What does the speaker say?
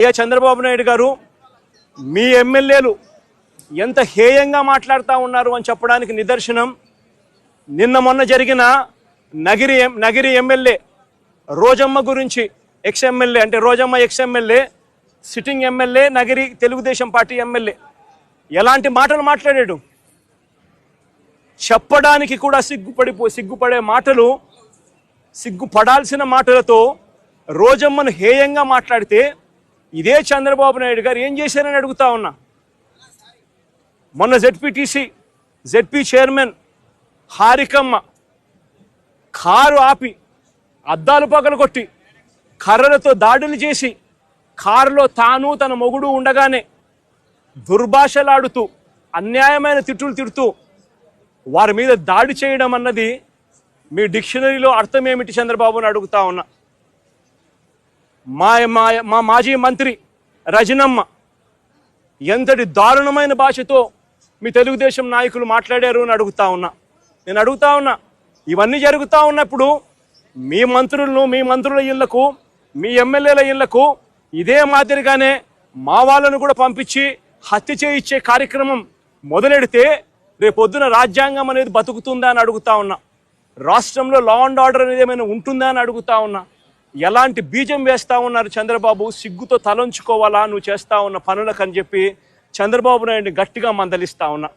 అయ్యా చంద్రబాబు నాయుడు గారు, మీ ఎమ్మెల్యేలు ఎంత హేయంగా మాట్లాడుతూ ఉన్నారు అని చెప్పడానికి నిదర్శనం నిన్న మొన్న జరిగిన నగిరి ఎమ్మెల్యే రోజమ్మ గురించి, ఎక్స్ ఎమ్మెల్యే అంటే Rojamma ex MLA, sitting MLA, Nagiri Telugu Desam party MLA ఎలాంటి మాటలు మాట్లాడాడు. చెప్పడానికి కూడా సిగ్గుపడే మాటలు, సిగ్గుపడాల్సిన మాటలతో రోజమ్మను హేయంగా మాట్లాడితే ఇదే చంద్రబాబు నాయుడు గారు ఏం చేశారని అడుగుతా ఉన్నా. మొన్న జెడ్పీ చైర్మన్ హారికమ్మ కారు ఆపి అద్దాలు పగలగొట్టి కర్రలతో దాడులు చేసి కారులో తాను తన మొగుడు ఉండగానే దుర్భాషలాడుతూ అన్యాయమైన తిట్టులు తిడుతూ వారి మీద దాడి చేయడం అన్నది మీ డిక్షనరీలో అర్థం ఏమిటి చంద్రబాబుని అడుగుతా ఉన్నా. మా మాజీ మంత్రి రజనమ్మ ఎంతటి దారుణమైన భాషతో మీ తెలుగుదేశం నాయకులు మాట్లాడారు అని అడుగుతా ఉన్నా. నేను అడుగుతా ఉన్నా, ఇవన్నీ జరుగుతూ ఉన్నప్పుడు మీ మంత్రుల ఇళ్లకు, మీ ఎమ్మెల్యేల ఇళ్లకు ఇదే మాదిరిగానే మా వాళ్ళను కూడా పంపించి హత్య చేయించే కార్యక్రమం మొదలెడితే రేపొద్దున రాజ్యాంగం అనేది బతుకుతుందా అని అడుగుతా ఉన్నా. రాష్ట్రంలో లా అండ్ ఆర్డర్ అనేది ఏమైనా ఉంటుందా అని అడుగుతా ఉన్నా. ఎలాంటి బీజం వేస్తా ఉన్నారు చంద్రబాబు, సిగ్గుతో తలంచుకోవాలా నువ్వు చేస్తా ఉన్న పనులకు అని చెప్పి చంద్రబాబు నాయుడిని గట్టిగా మందలిస్తా ఉన్నా.